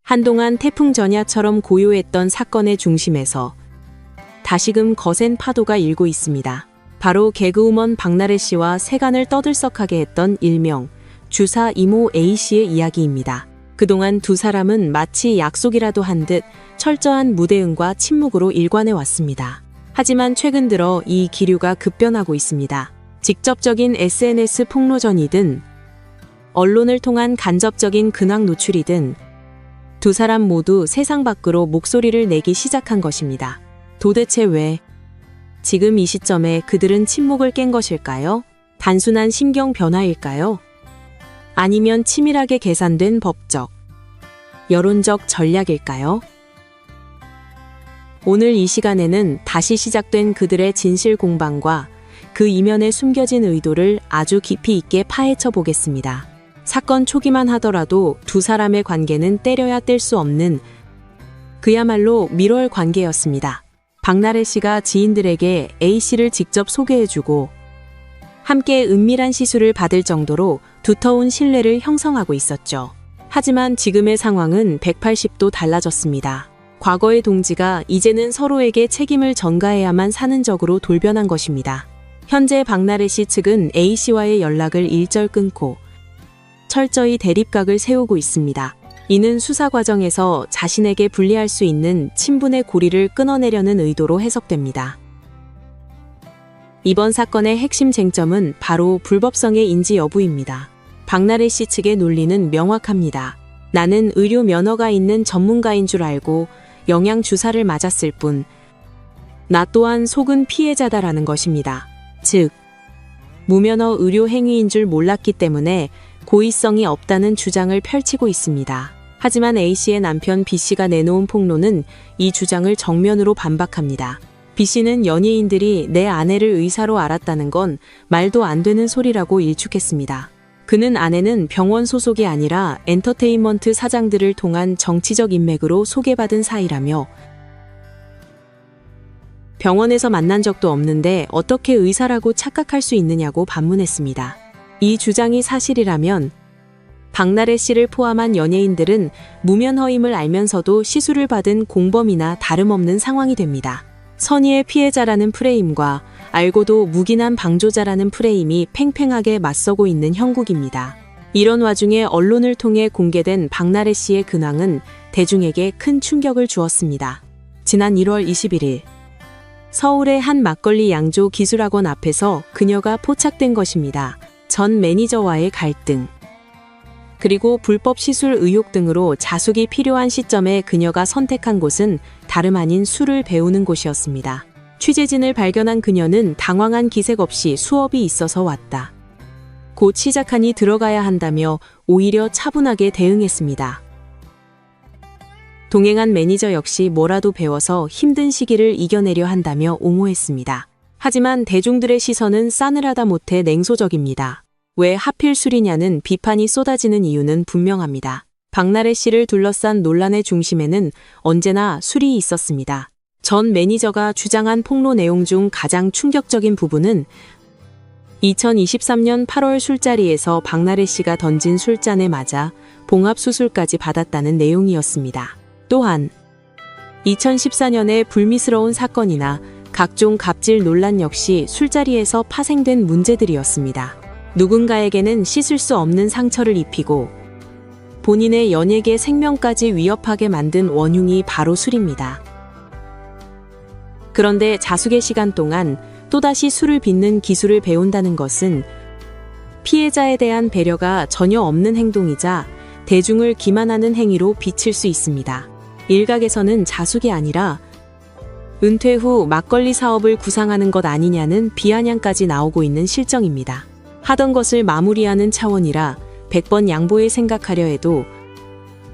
한동안 태풍 전야처럼 고요했던 사건의 중심에서 다시금 거센 파도가 일고 있습니다. 바로 개그우먼 박나래 씨와 세간을 떠들썩하게 했던 일명 주사 이모 A씨의 이야기입니다. 그동안 두 사람은 마치 약속이라도 한 듯 철저한 무대응과 침묵으로 일관해 왔습니다. 하지만 최근 들어 이 기류가 급변하고 있습니다. 직접적인 SNS 폭로전이든 언론을 통한 간접적인 근황 노출이든 두 사람 모두 세상 밖으로 목소리를 내기 시작한 것입니다. 도대체 왜 지금 이 시점에 그들은 침묵을 깬 것일까요? 단순한 심경 변화일까요? 아니면 치밀하게 계산된 법적, 여론적 전략일까요? 오늘 이 시간에는 다시 시작된 그들의 진실 공방과 그 이면에 숨겨진 의도를 아주 깊이 있게 파헤쳐 보겠습니다. 사건 초기만 하더라도 두 사람의 관계는 때려야 뗄 수 없는 그야말로 밀월 관계였습니다. 박나래 씨가 지인들에게 A씨를 직접 소개해주고 함께 은밀한 시술을 받을 정도로 두터운 신뢰를 형성하고 있었죠. 하지만 지금의 상황은 180도 달라졌습니다. 과거의 동지가 이제는 서로에게 책임을 전가해야만 사는 적으로 돌변한 것입니다. 현재 박나래 씨 측은 A씨와의 연락을 일절 끊고 철저히 대립각을 세우고 있습니다. 이는 수사 과정에서 자신에게 불리할 수 있는 친분의 고리를 끊어내려는 의도로 해석됩니다. 이번 사건의 핵심 쟁점은 바로 불법성의 인지 여부입니다. 박나래 씨 측의 논리는 명확합니다. 나는 의료 면허가 있는 전문가인 줄 알고 영양 주사를 맞았을 뿐, 나 또한 속은 피해자다라는 것입니다. 즉, 무면허 의료 행위인 줄 몰랐기 때문에 고의성이 없다는 주장을 펼치고 있습니다. 하지만 A씨의 남편 B씨가 내놓은 폭로는 이 주장을 정면으로 반박합니다. B씨는 연예인들이 내 아내를 의사로 알았다는 건 말도 안 되는 소리라고 일축했습니다. 그는 아내는 병원 소속이 아니라 엔터테인먼트 사장들을 통한 정치적 인맥으로 소개받은 사이라며 병원에서 만난 적도 없는데 어떻게 의사라고 착각할 수 있느냐고 반문했습니다. 이 주장이 사실이라면 박나래 씨를 포함한 연예인들은 무면허임을 알면서도 시술을 받은 공범이나 다름없는 상황이 됩니다. 선의의 피해자라는 프레임과 알고도 묵인한 방조자라는 프레임이 팽팽하게 맞서고 있는 형국입니다. 이런 와중에 언론을 통해 공개된 박나래 씨의 근황은 대중에게 큰 충격을 주었습니다. 지난 1월 21일 서울의 한 막걸리 양조 기술학원 앞에서 그녀가 포착된 것입니다. 전 매니저와의 갈등, 그리고 불법 시술 의혹 등으로 자숙이 필요한 시점에 그녀가 선택한 곳은 다름 아닌 술을 배우는 곳이었습니다. 취재진을 발견한 그녀는 당황한 기색 없이 수업이 있어서 왔다. 곧 시작하니 들어가야 한다며 오히려 차분하게 대응했습니다. 동행한 매니저 역시 뭐라도 배워서 힘든 시기를 이겨내려 한다며 옹호했습니다. 하지만 대중들의 시선은 싸늘하다 못해 냉소적입니다. 왜 하필 술이냐는 비판이 쏟아지는 이유는 분명합니다. 박나래 씨를 둘러싼 논란의 중심에는 언제나 술이 있었습니다. 전 매니저가 주장한 폭로 내용 중 가장 충격적인 부분은 2023년 8월 술자리에서 박나래 씨가 던진 술잔에 맞아 봉합수술까지 받았다는 내용이었습니다. 또한 2014년의 불미스러운 사건이나 각종 갑질 논란 역시 술자리에서 파생된 문제들이었습니다. 누군가에게는 씻을 수 없는 상처를 입히고 본인의 연예계 생명까지 위협하게 만든 원흉이 바로 술입니다. 그런데 자숙의 시간 동안 또다시 술을 빚는 기술을 배운다는 것은 피해자에 대한 배려가 전혀 없는 행동이자 대중을 기만하는 행위로 비칠 수 있습니다. 일각에서는 자숙이 아니라 은퇴 후 막걸리 사업을 구상하는 것 아니냐는 비아냥까지 나오고 있는 실정입니다. 하던 것을 마무리하는 차원이라 100번 양보해 생각하려 해도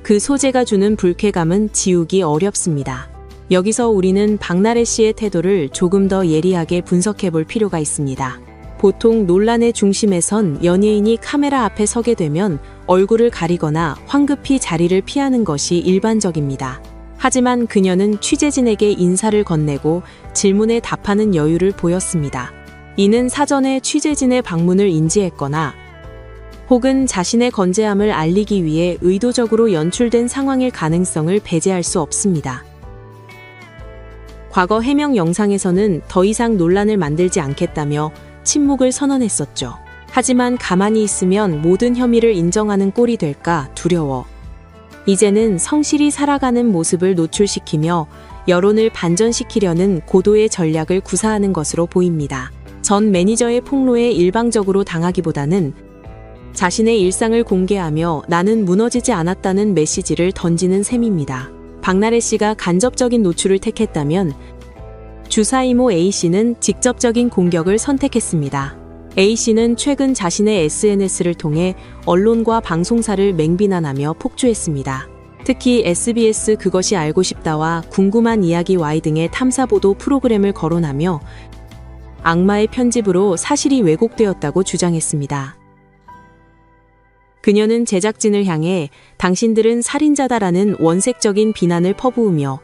그 소재가 주는 불쾌감은 지우기 어렵습니다. 여기서 우리는 박나래 씨의 태도를 조금 더 예리하게 분석해 볼 필요가 있습니다. 보통 논란의 중심에 선 연예인이 카메라 앞에 서게 되면 얼굴을 가리거나 황급히 자리를 피하는 것이 일반적입니다. 하지만 그녀는 취재진에게 인사를 건네고 질문에 답하는 여유를 보였습니다. 이는 사전에 취재진의 방문을 인지했거나 혹은 자신의 건재함을 알리기 위해 의도적으로 연출된 상황일 가능성을 배제할 수 없습니다. 과거 해명 영상에서는 더 이상 논란을 만들지 않겠다며 침묵을 선언했었죠. 하지만 가만히 있으면 모든 혐의를 인정하는 꼴이 될까 두려워. 이제는 성실히 살아가는 모습을 노출시키며 여론을 반전시키려는 고도의 전략을 구사하는 것으로 보입니다. 전 매니저의 폭로에 일방적으로 당하기보다는 자신의 일상을 공개하며 나는 무너지지 않았다는 메시지를 던지는 셈입니다. 박나래 씨가 간접적인 노출을 택했다면 주사 이모 A씨는 직접적인 공격을 선택했습니다. A씨는 최근 자신의 SNS를 통해 언론과 방송사를 맹비난하며 폭주했습니다. 특히 SBS 그것이 알고 싶다와 궁금한 이야기 Y 등의 탐사보도 프로그램을 거론하며 악마의 편집으로 사실이 왜곡되었다고 주장했습니다. 그녀는 제작진을 향해 당신들은 살인자다라는 원색적인 비난을 퍼부으며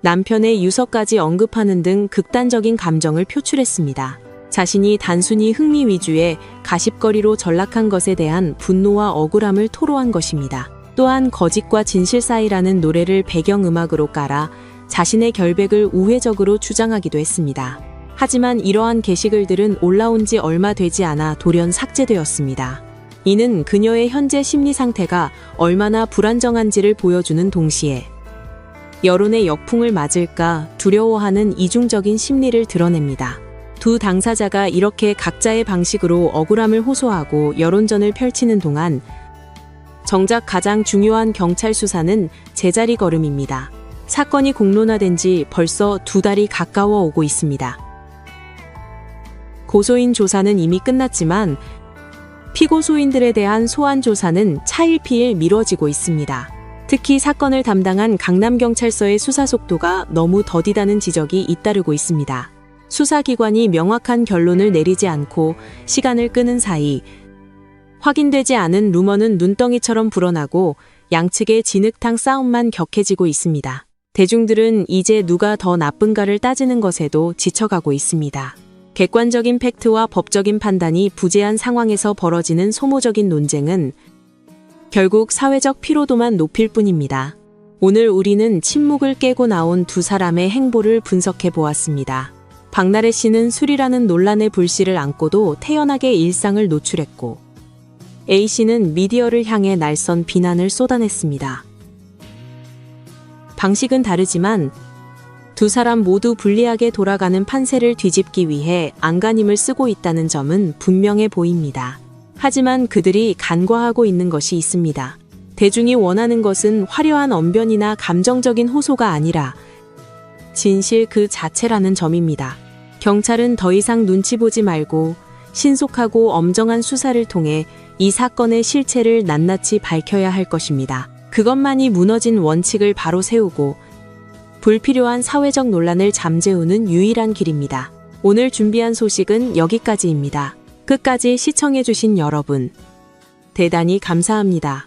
남편의 유서까지 언급하는 등 극단적인 감정을 표출했습니다. 자신이 단순히 흥미 위주의 가십거리로 전락한 것에 대한 분노와 억울함을 토로한 것입니다. 또한 거짓과 진실 사이라는 노래를 배경음악으로 깔아 자신의 결백을 우회적으로 주장하기도 했습니다. 하지만 이러한 게시글들은 올라온 지 얼마 되지 않아 돌연 삭제되었습니다. 이는 그녀의 현재 심리 상태가 얼마나 불안정한지를 보여주는 동시에 여론의 역풍을 맞을까 두려워하는 이중적인 심리를 드러냅니다. 두 당사자가 이렇게 각자의 방식으로 억울함을 호소하고 여론전을 펼치는 동안 정작 가장 중요한 경찰 수사는 제자리 걸음입니다. 사건이 공론화된 지 벌써 2달이 가까워 오고 있습니다. 고소인 조사는 이미 끝났지만 피고소인들에 대한 소환 조사는 차일피일 미뤄지고 있습니다. 특히 사건을 담당한 강남경찰서의 수사 속도가 너무 더디다는 지적이 잇따르고 있습니다. 수사기관이 명확한 결론을 내리지 않고 시간을 끄는 사이 확인되지 않은 루머는 눈덩이처럼 불어나고 양측의 진흙탕 싸움만 격해지고 있습니다. 대중들은 이제 누가 더 나쁜가를 따지는 것에도 지쳐가고 있습니다. 객관적인 팩트와 법적인 판단이 부재한 상황에서 벌어지는 소모적인 논쟁은 결국 사회적 피로도만 높일 뿐입니다. 오늘 우리는 침묵을 깨고 나온 두 사람의 행보를 분석해 보았습니다. 박나래 씨는 술이라는 논란의 불씨를 안고도 태연하게 일상을 노출했고 A씨는 미디어를 향해 날선 비난을 쏟아냈습니다. 방식은 다르지만 두 사람 모두 불리하게 돌아가는 판세를 뒤집기 위해 안간힘을 쓰고 있다는 점은 분명해 보입니다. 하지만 그들이 간과하고 있는 것이 있습니다. 대중이 원하는 것은 화려한 언변이나 감정적인 호소가 아니라 진실 그 자체라는 점입니다. 경찰은 더 이상 눈치 보지 말고 신속하고 엄정한 수사를 통해 이 사건의 실체를 낱낱이 밝혀야 할 것입니다. 그것만이 무너진 원칙을 바로 세우고 불필요한 사회적 논란을 잠재우는 유일한 길입니다. 오늘 준비한 소식은 여기까지입니다. 끝까지 시청해주신 여러분, 대단히 감사합니다.